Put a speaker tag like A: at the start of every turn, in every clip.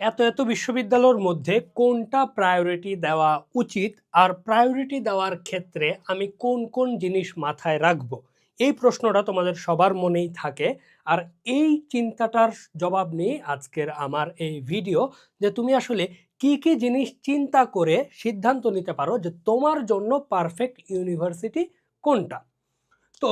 A: এত এত বিশ্ববিদ্যালয়ের মধ্যে কোনটা প্রায়োরিটি দেওয়া উচিত আর প্রায়োরিটি দেওয়ার ক্ষেত্রে আমি কোন কোন জিনিস মাথায় রাখবো, এই প্রশ্নটা তোমাদের সবার মনেই থাকে। আর এই চিন্তাটার জবাব নিয়ে আজকের আমার এই ভিডিও, যে তুমি আসলে কি কি জিনিস চিন্তা করে সিদ্ধান্ত নিতে পারো যে তোমার জন্য পারফেক্ট ইউনিভার্সিটি কোনটা। তো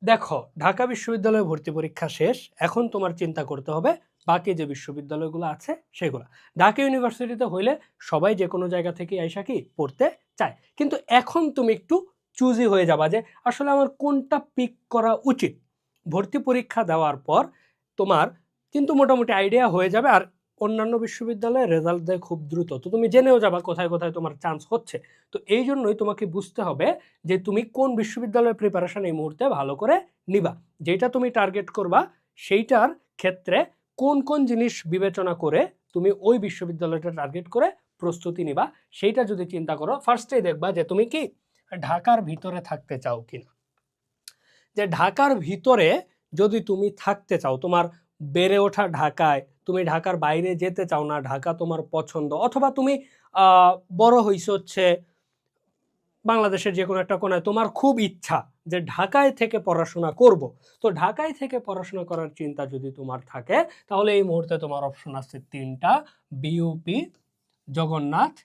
A: দেখো, ঢাকা বিশ্ববিদ্যালয়ে ভর্তি পরীক্ষা শেষ, এখন তোমার চিন্তা করতে হবে বাকি যে বিশ্ববিদ্যালয়গুলো আছে সেগুলো। ঢাকা ইউনিভার্সিটিতে হইলে সবাই যে কোনো জায়গা থেকে আইসা কি পড়তে চায়, কিন্তু এখন তুমি একটু চুজি হয়ে যাবা যে আসলে আমার কোনটা পিক করা উচিত। ভর্তি পরীক্ষা দেওয়ার পর তোমার কিন্তু মোটামুটি আইডিয়া হয়ে যাবে, আর অন্যান্য বিশ্ববিদ্যালয়ে রেজাল্ট দেয় খুব দ্রুত, তো তুমি জেনেও যাবা কোথায় কোথায় তোমার চান্স হচ্ছে। তো এই জন্যই তোমাকে বুঝতে হবে যে তুমি কোন বিশ্ববিদ্যালয়ের প্রিপারেশন এই মুহূর্তে ভালো করে নিবা। যেটা তুমি টার্গেট করবা সেইটার ক্ষেত্রে কোন কোন জিনিস বিবেচনা করে তুমি ওই বিশ্ববিদ্যালয়টা টার্গেট করে প্রস্তুতি নিবা, সেইটা যদি চিন্তা করো ফার্স্টেই দেখবা যে তুমি কি ঢাকার ভিতরে থাকতে চাও কিনা। যে ঢাকার ভিতরে যদি তুমি থাকতে চাও, তোমার বেড়ে ওঠা ঢাকায়, তুমি ঢাকার বাইরে যেতে চাও না, ঢাকা তোমার পছন্দ, অথবা তুমি বড় হইছো হচ্ছে বাংলাদেশের যে কোনো একটা কোনায়, তোমার খুব ইচ্ছা যে ঢাকায় থেকে পড়াশোনা করব। তো ঢাকায় থেকে পড়াশোনা করার চিন্তা যদি তোমার থাকে, তাহলে এই মুহূর্তে তোমার অপশন আছে তিনটা: বিইউপি, জগন্নাথ,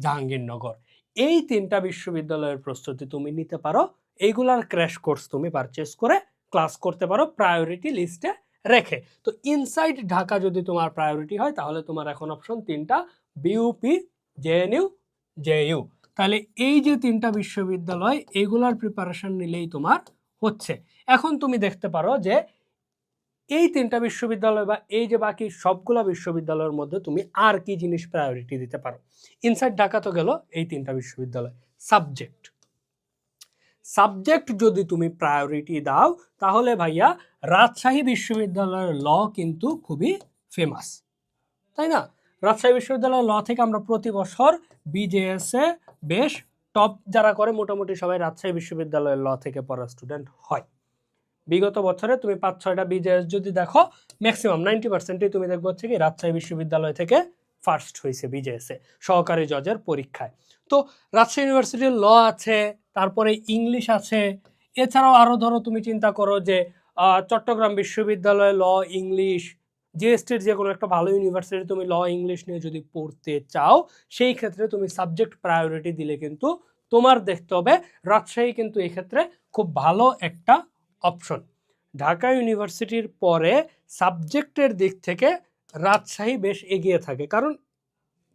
A: জাহাঙ্গীরনগর। এই তিনটা বিশ্ববিদ্যালয়ের প্রস্তুতি তুমি নিতে পারো। এইগুলার ক্র্যাশ কোর্স তুমি পারচেস করে ক্লাস করতে পারো প্রায়োরিটি লিস্টে রেখে। তো ইনসাইড ঢাকা যদি তোমার প্রায়োরিটি হয়, তাহলে তোমার এখন অপশন তিনটা: বিইউপি, জেএনইউ, জেইউ। তাহলে এই যে তিনটা বিশ্ববিদ্যালয়, এগুলার প্রিপারেশন নিলেই তোমার হচ্ছে। এখন তুমি দেখতে পারো যে এই তিনটা বিশ্ববিদ্যালয় বা এই যে বাকি সবগুলা বিশ্ববিদ্যালয়ের মধ্যে তুমি আর কি জিনিস প্রায়োরিটি দিতে পারো। ইনসাইড ঢাকা তো গেল এই তিনটা বিশ্ববিদ্যালয়। সাবজেক্ট, সাবজেক্ট যদি তুমি প্রায়োরিটি দাও, তাহলে ভাইয়া রাজশাহী বিশ্ববিদ্যালয়ের ল কিন্তু খুবই ফেমাস, তাই না? রাজশাহী বিশ্ববিদ্যালয়ের ল থেকে আমরা প্রতি বছর বিজেএসে বেশ টপ যারা করে, মোটামুটি সবাই রাজশাহী বিশ্ববিদ্যালয়ের ল থেকে পড়া স্টুডেন্ট হয়। বিগত বছরে তুমি 5-6টা বিজেএস যদি দেখো, ম্যাক্সিমাম 90%ই তুমি দেখবো হচ্ছে কি রাজশাহী বিশ্ববিদ্যালয় থেকে ফার্স্ট হয়েছে বিজেএসে সহকারী জজের পরীক্ষায়। তো রাজশাহী ইউনিভার্সিটির ল আছে, তারপরে ইংলিশ আছে, এছাড়াও আরো ধরো তুমি চিন্তা করো যে চট্টগ্রাম বিশ্ববিদ্যালয়ে ল, ইংলিশ, জিএসটির যে কোনো একটা ভালো ইউনিভার্সিটি তুমি ল ইংলিশ নিয়ে যদি পড়তে চাও, সেই ক্ষেত্রে তুমি সাবজেক্ট প্রায়োরিটি দিলে কিন্তু তোমার দেখতে হবে রাজশাহী কিন্তু এই ক্ষেত্রে খুব ভালো একটা অপশন। ঢাকা ইউনিভার্সিটির পরে সাবজেক্টের দিক থেকে রাজশাহী বেশ এগিয়ে থাকে, কারণ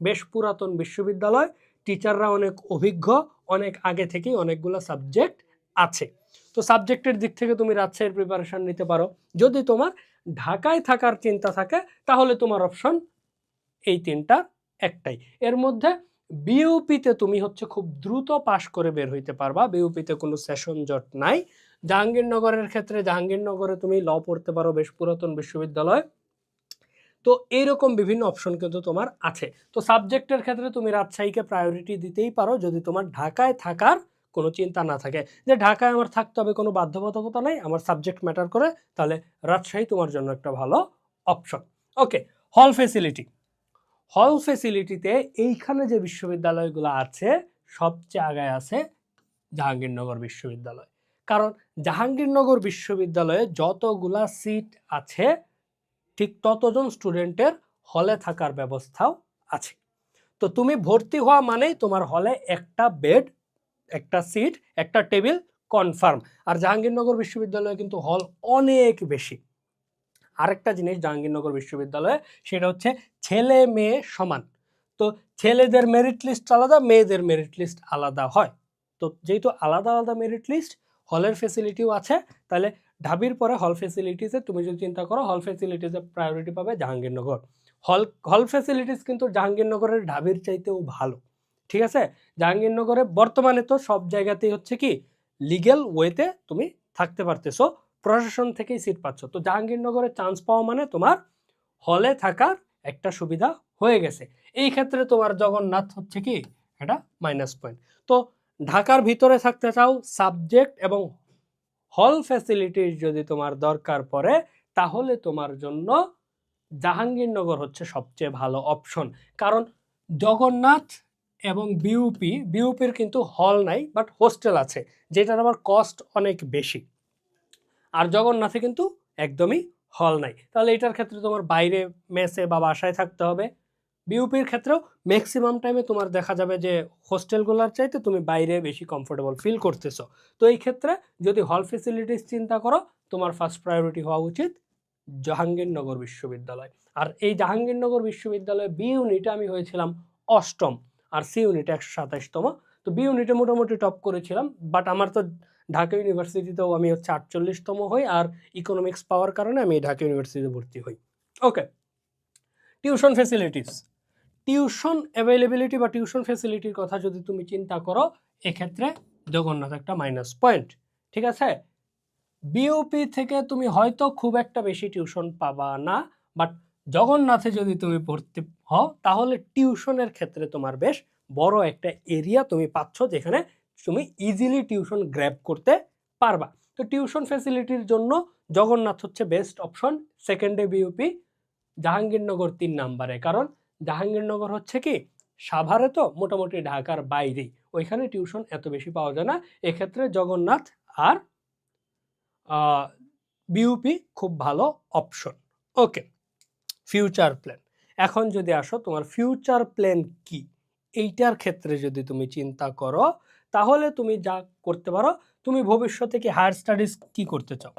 A: বেশ পুরাতন বিশ্ববিদ্যালয়, টিচাররা অনেক অভিজ্ঞ, অনেক আগে থেকেই অনেকগুলো সাবজেক্ট আছে। তো সাবজেক্টের দিক থেকে তুমি রাজশাহীর প্রিপারেশন নিতে পারো। যদি তোমার ঢাকায় থাকার চিন্তা থাকে, তাহলে তোমার অপশন এই তিনটা একটাই। এর মধ্যে বিইউপিতে তুমি হচ্ছে খুব দ্রুত পাশ করে বের হইতে পারবা, বিইউপিতে কোনো সেশন জট নাই। জাহাঙ্গীরনগরের ক্ষেত্রে জাহাঙ্গীরনগরে তুমি ল পড়তে পারো, বেশ পুরাতন বিশ্ববিদ্যালয়। তো এইরকম বিভিন্ন অপশন কিন্তু তোমার আছে। তো সাবজেক্টের ক্ষেত্রে তুমি রাজশাহীকে প্রায়োরিটি দিতেই পারো যদি তোমার ঢাকায় থাকার কোনো চিন্তা না থাকে, যে ঢাকায় আমার থাকতে হবে, কোনো বাধ্যবাধকতা নাই, আমার সাবজেক্ট ম্যাটার করে, তাহলে রাজশাহী তোমার জন্য একটা ভালো অপশন। ওকে, হল ফেসিলিটি। হল ফেসিলিটিতে এইখানে যে বিশ্ববিদ্যালয়গুলো আছে, সবচেয়ে আগায় আছে জাহাঙ্গীরনগর বিশ্ববিদ্যালয়। কারণ জাহাঙ্গীরনগর বিশ্ববিদ্যালয়ে যতগুলা সিট আছে, ঠিক ততজন স্টুডেন্টের হলে থাকার ব্যবস্থাও আছে। তো তুমি ভর্তি হওয়া মানেই তোমার হলে একটা বেড, একটা সিট, একটা টেবিল কনফার্ম। আর জাহাঙ্গীরনগর বিশ্ববিদ্যালয়ে কিন্তু হল অনেক বেশি। আরেকটা জিনিস জাহাঙ্গীরনগর বিশ্ববিদ্যালয়ে, সেটা হচ্ছে ছেলে মেয়ে সমান। তো ছেলেদের মেরিট লিস্ট আলাদা, মেয়েদের মেরিট লিস্ট আলাদা হয়। তো যেহেতু আলাদা আলাদা মেরিট লিস্ট, হলের ফেসিলিটিও আছে, তাহলে ঢাবির পরে হল ফেসিলিটিসে তুমি যদি চিন্তা করো, হল ফেসিলিটিসে প্রায়োরিটি পাবে জাহাঙ্গীরনগর। হল ফেসিলিটিস কিন্তু জাহাঙ্গীরনগরের ঢাবির চাইতেও ভালো। ঠিক আছে, জাহাঙ্গীরনগরে বর্তমানে তো সব জায়গাতেই হচ্ছে কি লিগ্যাল ওয়েতে তুমি থাকতে পারতেছো, প্রশাসন থেকেই সিট পাচ্ছ। তো জাহাঙ্গীরনগরে চান্স পাওয়া মানে তোমার হলে থাকার একটা সুবিধা হয়ে গেছে। এই ক্ষেত্রে তোমার জগন্নাথ হচ্ছে কি এটা মাইনাস পয়েন্ট। তো ঢাকার ভিতরে থাকতে চাও, সাবজেক্ট এবং হল ফ্যাসিলিটিস যদি তোমার দরকার পড়ে, তাহলে তোমার জন্য জাহাঙ্গীরনগর হচ্ছে সবচেয়ে ভালো অপশন, কারণ জগন্নাথ এবং বিউপির কিন্তু হল নাই বাট হোস্টেল আছে, যেটার আবার কস্ট অনেক বেশি। আর জগন্নাথে কিন্তু একদমই হল নাই, তাহলে এটার ক্ষেত্রে তোমার বাইরে মেসে বা বাসায় থাকতে হবে। বিউপির ক্ষেত্রেও ম্যাক্সিমাম টাইমে তোমার দেখা যাবে যে হোস্টেলগুলোর চাইতে তুমি বাইরে বেশি কমফোর্টেবল ফিল করতেছো। তো এই ক্ষেত্রে যদি হল ফেসিলিটিস চিন্তা করো, তোমার ফার্স্ট প্রায়োরিটি হওয়া উচিত জাহাঙ্গীরনগর বিশ্ববিদ্যালয়। আর এই জাহাঙ্গীরনগর বিশ্ববিদ্যালয়ে বি ইউনিটে আমি হয়েছিলাম অষ্টম, আর সি ইউনিটে 127তম। তো বি ইউনিটে মোটামুটি টপ করেছিলাম, বাট আমার তো ঢাকা ইউনিভার্সিটিতেও আমি হচ্ছে 48তম হই, আর ইকোনমিক্স পাওয়ার কারণে আমি ঢাকা ইউনিভার্সিটিতে ভর্তি হই। ওকে, টিউশন ফেসিলিটিস, টিউশন অ্যাভেলেবিলিটি বা টিউশন ফেসিলিটির কথা যদি তুমি চিন্তা করো, এক্ষেত্রে জগন্নাথ একটা মাইনাস পয়েন্ট। ঠিক আছে, বিওপি থেকে তুমি হয়তো খুব একটা বেশি টিউশন পাবা না, বাট জগন্নাথে যদি তুমি পড়তে হও তাহলে টিউশনের ক্ষেত্রে তোমার বেশ বড় একটা এরিয়া তুমি পাচ্ছ, যেখানে তুমি ইজিলি টিউশন গ্র্যাব করতে পারবা। তো টিউশন ফ্যাসিলিটির জন্য জগন্নাথ হচ্ছে বেস্ট অপশন, সেকেন্ডে বিউপি, জাহাঙ্গীরনগর 3 নাম্বারে। কারণ জাহাঙ্গীরনগর হচ্ছে কি সাভারে, তো মোটামুটি ঢাকার বাইরেই, ওইখানে টিউশন এত বেশি পাওয়া যায় না। এক্ষেত্রে জগন্নাথ আর বিউপি খুব ভালো অপশন। ওকে, ফিউচার প্ল্যান, এখন যদি আসো তোমার ফিউচার প্ল্যান কি, এইটার ক্ষেত্রে যদি তুমি চিন্তা করো তাহলে তুমি যা করতে পারো, তুমি ভবিষ্যতে কি হায়ার স্টাডিজ কি করতে চাও,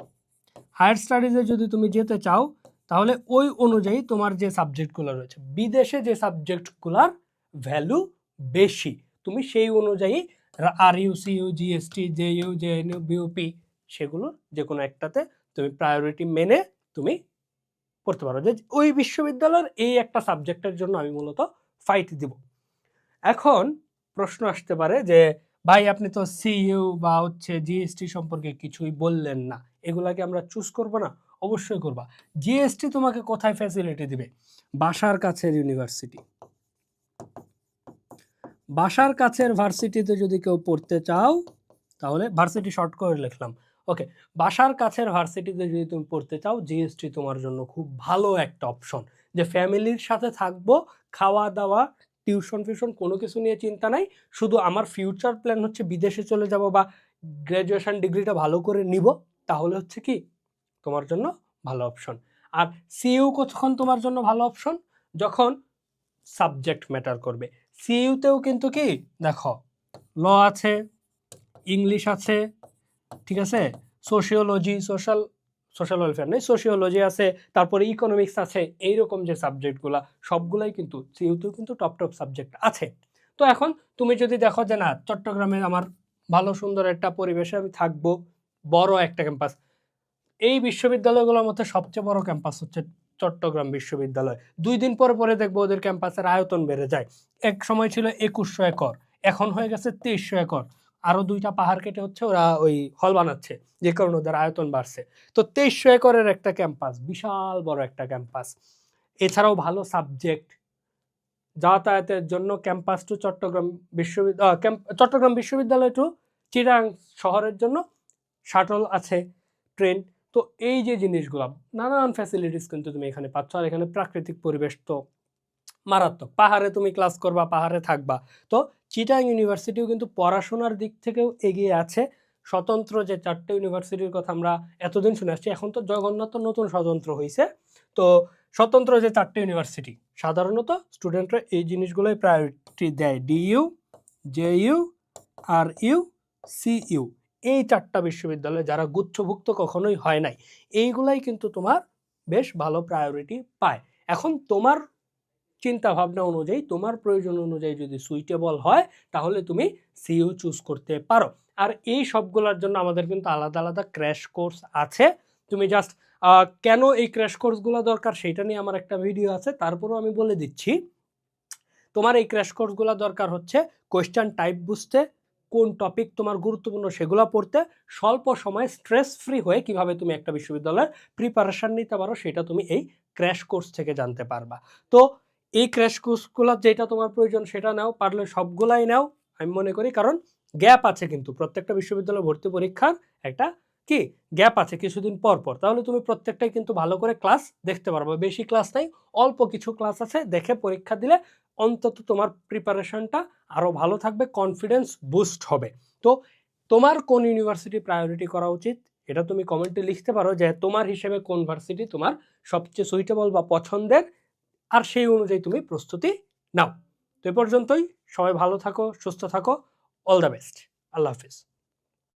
A: হায়ার স্টাডিজে যদি তুমি যেতে চাও তাহলে ওই অনুযায়ী তোমার যে সাবজেক্টগুলো রয়েছে, বিদেশে যে সাবজেক্টগুলোর ভ্যালু বেশি, তুমি সেই অনুযায়ী R U CU GST JU JNU BUP সেগুলোর যে কোনো একটাতে তুমি প্রায়োরিটি মেনে তুমি পড়তে পারো, যে ওই বিশ্ববিদ্যালয়ের এই একটা সাবজেক্টের জন্য আমি মূলত ফাইট দিব। এখন প্রশ্ন আসতে পারে যে ভাই আপনি তো সিইউ বা হচ্ছে জিএসটি সম্পর্কে কিছুই বললেন না, এগুলাকে আমরা চুজ করব না? অবশ্যই করবা। জিএসটি তোমাকে কোথায় ফ্যাসিলিটি দিবে? বাসার কাছের ইউনিভার্সিটি, বাসার কাছের ভার্সিটিতে যদি কেউ পড়তে চাও তাহলে ভার্সিটি শর্ট করে লিখলাম। ওকে, বাসার কাছের ভার্সিটিতে যদি তুমি পড়তে চাও, জিএসটি তোমার জন্য খুব ভালো একটা অপশন, যে ফ্যামিলির সাথে থাকবো, খাওয়া দাওয়া টিউশন ফিউশন কোনো কিছু নিয়ে চিন্তা নাই, শুধু আমার ফিউচার প্ল্যান হচ্ছে বিদেশে চলে যাব বা গ্র্যাজুয়েশন ডিগ্রিটা ভালো করে নিব, তাহলে হচ্ছে কি তোমার জন্য ভালো অপশন। আর সিইউ কতক্ষণ তোমার জন্য ভালো অপশন? যখন সাবজেক্ট ম্যাটার করবে। সিইউতেও কিন্তু কি দেখো, ল আছে, ইংলিশ আছে, ঠিক আছে, সোশিওলজি, সোশ্যাল ওয়েলফেয়ার নেই, সোশিওলজি আছে, তারপরে ইকোনমিক্স আছে, এইরকম যে সাবজেক্টগুলা সবগুলাই কিন্তু সিইউতেও কিন্তু টপ টপ সাবজেক্ট আছে। তো এখন তুমি যদি দেখো যে না, চট্টগ্রামে আমার ভালো সুন্দর একটা পরিবেশে আমি থাকবো, বড় একটা ক্যাম্পাস, এই বিশ্ববিদ্যালয়গুলোর মধ্যে সবচেয়ে বড় ক্যাম্পাস হচ্ছে চট্টগ্রাম বিশ্ববিদ্যালয়। 2 দিন পরে পরে দেখবো ওদের ক্যাম্পাসের আয়তন বেড়ে যায়। এক সময় ছিল 2100 একর, এখন হয়ে গেছে 2300 একর। আরো 2টা পাহাড় কেটে হচ্ছে ওরা ওই হল বানাচ্ছে, যে কারণে ওদের আয়তন বাড়ছে। তো 2300 একরের একটা ক্যাম্পাস, বিশাল বড় একটা ক্যাম্পাস। এছাড়াও ভালো সাবজেক্ট, যাতায়াতের জন্য ক্যাম্পাস টু চট্টগ্রাম চট্টগ্রাম বিশ্ববিদ্যালয় টু চিরাং শহরের জন্য শাটল আছে, ট্রেন। তো এই যে জিনিসগুলো, নানান ফ্যাসিলিটিস কিন্তু তুমি এখানে পাচ্ছ। আর এখানে প্রাকৃতিক পরিবেশ তো মারাত্মক, পাহাড়ে তুমি ক্লাস করবা, পাহাড়ে থাকবা। তো চিটাং ইউনিভার্সিটিও কিন্তু পড়াশোনার দিক থেকেও এগিয়ে আছে। স্বতন্ত্র যে 4টে ইউনিভার্সিটির কথা আমরা এতদিন শুনে আসছি, এখন তো জগন্নাথ নতুন স্বতন্ত্র হয়েছে। তো স্বতন্ত্র যে 4টে ইউনিভার্সিটি, সাধারণত স্টুডেন্টরা এই জিনিসগুলোই প্রায়োরিটি দেয়, DU, JU, R U, CU, এই 4টা বিশ্ববিদ্যালয় যারা গুচ্ছভুক্ত কখনোই হয় নাই, এইগুলাই কিন্তু তোমার বেশ ভালো প্রায়োরিটি পায়। এখন তোমার চিন্তা ভাবনা অনুযায়ী, তোমার প্রয়োজন অনুযায়ী যদি সুইটেবল হয় তাহলে তুমি সিইউ চুজ করতে পারো। আর এই সবগুলোর জন্য আমাদের কিন্তু আলাদা আলাদা ক্র্যাশ কোর্স আছে। তুমি জাস্ট কেন এই ক্র্যাশ কোর্সগুলো দরকার সেটা নিয়ে আমার একটা ভিডিও আছে, তারপরেও আমি বলে দিচ্ছি। তোমার এই ক্র্যাশ কোর্সগুলো দরকার হচ্ছে কোয়েশ্চেন টাইপ বুঝতে, কোন টপিক তোমার গুরুত্বপূর্ণ সেগুলো পড়তে, স্বল্প সময়ে স্ট্রেস ফ্রি হয়ে কিভাবে তুমি একটা বিশ্ববিদ্যালয়ের প্রিপারেশন নিতে পারো সেটা তুমি এই ক্র্যাশ কোর্স থেকে জানতে পারবা। তো এই ক্র্যাশ কোর্সগুলো যেটা তোমার প্রয়োজন সেটা নাও, পারলে সবগুলাই নাও আমি মনে করি, কারণ গ্যাপ আছে কিন্তু প্রত্যেকটা বিশ্ববিদ্যালয় ভর্তি পরীক্ষার একটা কি গ্যাপ আছে কিছুদিন পর পর, তাহলে তুমি প্রত্যেকটাই কিন্তু ভালো করে ক্লাস দেখতে পারবে। বেশি ক্লাস নাই, অল্প কিছু ক্লাস আছে, দেখে পরীক্ষা দিলে অন্তত তোমার প্রিপারেশনটা আরো ভালো থাকবে, কনফিডেন্স বুস্ট হবে। তো তোমার কোন ইউনিভার্সিটি প্রায়োরিটি করা উচিত এটা তুমি কমেন্টে লিখতে পারো, যে তোমার হিসেবে কোন ভার্সিটি তোমার সবচেয়ে সুইটেবল বা পছন্দের, আর সেই অনুযায়ী তুমি প্রস্তুতি নাও। তো এ পর্যন্তই, সবাই ভালো থাকো, সুস্থ থাকো, all the best, Allah Hafiz.